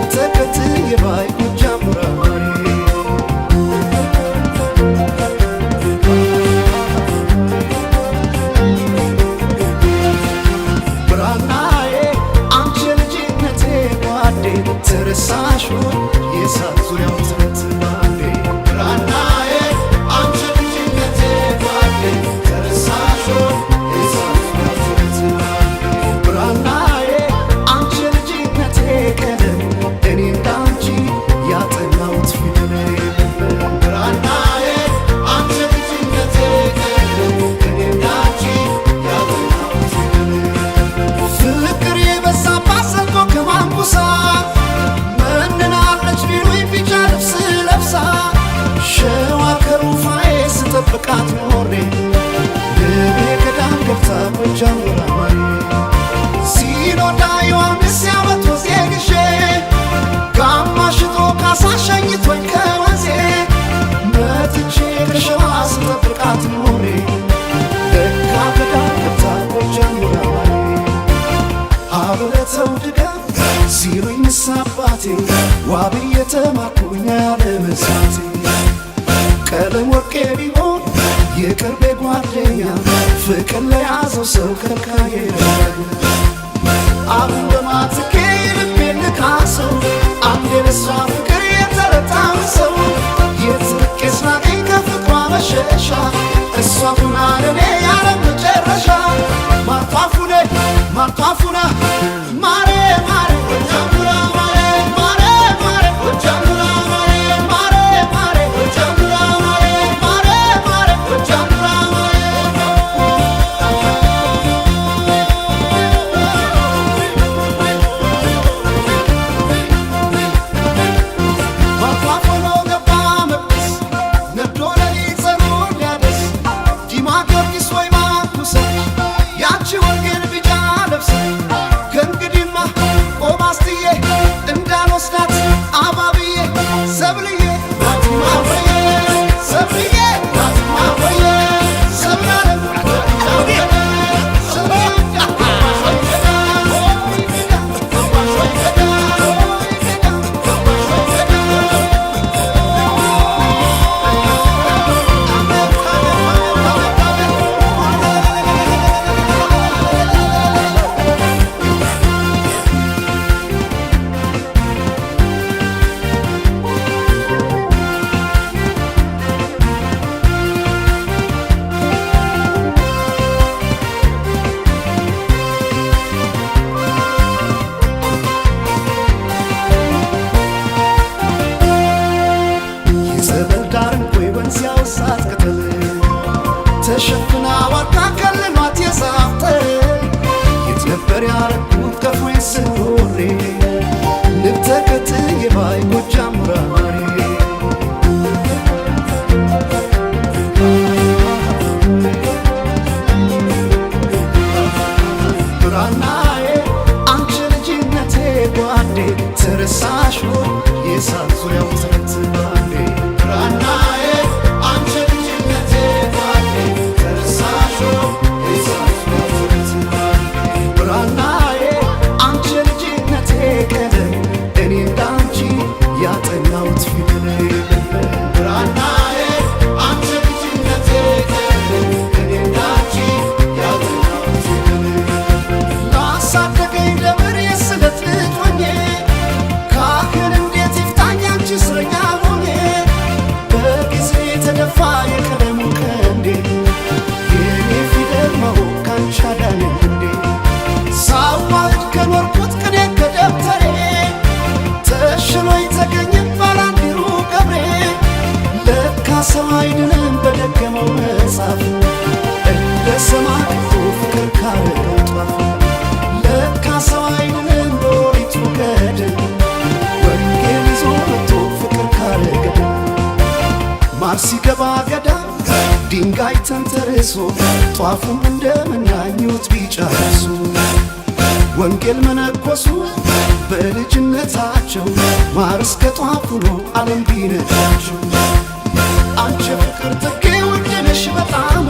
ልብተከትዬ ባይ ጎጃም ራሪ ብራናዬ አንቺ ልጅነቴ ጓዴ ትረሳሽ ወይ የእሳት ዙሪያው ትረት ባንዴ ብራናዬ አንቺ ልጅነቴ ጓዴ ትረሳሽ ወይ የእሳት ዙሪያው ትረት ባንዴ ብራናዬ አንቺ ልጅነቴ ቀለም እኔ እንዳንቺ ያጠናሁት ፊደል የለም ብራናዬ አንቺ ልጅነቴ ቀለም እኔ እንዳንቺ ያጠናሁት ፊደል የለም ፍቅር የበዛባት ሰልኮ ከማንኩሳ መንናለች ቢሉኝ ቢጫ ልብስ ለብሳ ሸዋ ከሩፋዬ ስጠብቃት ኖሬ ልቤ ገዳም ገብታ ጎጃም ወራማዬ ሲኖዳ ዮሐንስ ያመት ወዜ ግሼ ጋማ ሽጦ ካሳ ሸኝቶኝ ከወንዜ መጥቼ ከሸዋ ስጠብቃት ኖሬ ለካ ገዳም ገብታ ጎጃም ወራማዬ አብረተው ድጋም ሲሉኝ ምሳባቴ ዋብዬ ተማርኩኝ ያለ መሳቴ ቀለም ወርቄ ቢሆን የቅርቤ ጓደኛ ፍቅር ለያዘው ሰው ከልካዬ አሁን በማትኬ ልቤን ልካሰው አንዴ በሷ ፍቅር የተረታን ሰው የትርቄ ስናገኝ ከፍቅሯ መሸሻ እሷ ሁና ለኔ ያለ መጨረሻ ማርቷፉነ ማርቷፉና ማሬ ማሬ ጎጃሙራ ማሬ ማሬ ማሬ ጎጃሙራ ማሬ ማሬ ማሬ ጎጃሙራ ማሬ ማሬ ማሬ ጎጃሙራ ማሬ ማርቷፉኖ ገባ መቅደስ ነዶ ለሊት ጸሎት ሊያደስ ዲማ ጊዮርጊስ ወይ ማኩሰ ያቺ ወንጌል ቢጫ ለብሰ ከእንግዲህማ ቆማስትዬ እንዳልወስዳት አባብዬ ሰብልዬ ናትማወዬ ሰብልዬ ናትማወዬ ሰብላለም የጸበል ዳርን ቆይ ወንዝ ያውሳት ቅጠል ተሸፍና ዋርካ ከልሏት የዛፍተ የት ነበር ያረኩት ከፎይ ስኖሬ ልብተከትዬ ባይ ጎጃም ራሪ ብራናዬ አንቺ ልጅነቴ ጓዴ ትረሳሽ ወይ የእሳት ዙሪያው ትረት ባንዴ ብራናዬ አንቺ ልጅነቴ ጓዴ ትረሳሽ ወይ የእሳት ዙሪያው ትረት ባንዴ ብራናዬ አንቺ ልጅነቴ ቀለም እኔ እንዳንቺ ያጠናሁት ፊደል የለም ብራናዬ አንቺ ልጅነቴ ቀለም እኔ እንዳንቺ ያጠናሁት ፊደል የለም ላሳደገኝ ደብር የስለት ልጅ ሆኜ ካህን እንዴት ይፍታኝ አንቺ እስረኛ ሆኜ በጊዜ የተደፋ የቀለሙ ቀንዴ የኔ ፊደል ማወቅ ካንቺ አዳነኝ እንዴ ሳዋህድ ከኖርኩት ቅኔ ከደብተሬ ተሽሎኝ ተገኘ ባላንዲሩ ገብሬ ለካ ሰው አይድንም በደገመው መጽሐፍ እንደ ሰማዕቱ ፍቅር ካረገው ጧፍ ለካ ሰው አይድንም በኦሪቱ ገድል ወንጌል ይዞ መጥቶ ፍቅር ካረገው ማር ሲገባ ገዳም ድንጋይ ተንተርሶ ጧፉም እንደምናኙት ቢጨርሱ ወንጌል መነኮሱ በልጅነታቸው ማር እስከ ጧፍ ሆኖ ዓለም ቢነዳቸው አንቺ ፍቅር ትኬ ውድ ነሽ በጣም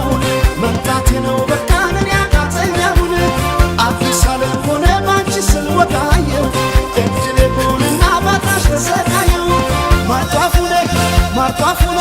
መምጣቴ ነው በቃ እኔ ያቃተኝ አሁን አዲስ ዓለም ሆነ ባንቺ ስል ወዳየው እድሌ ሆነና ጧፍ ሆኖ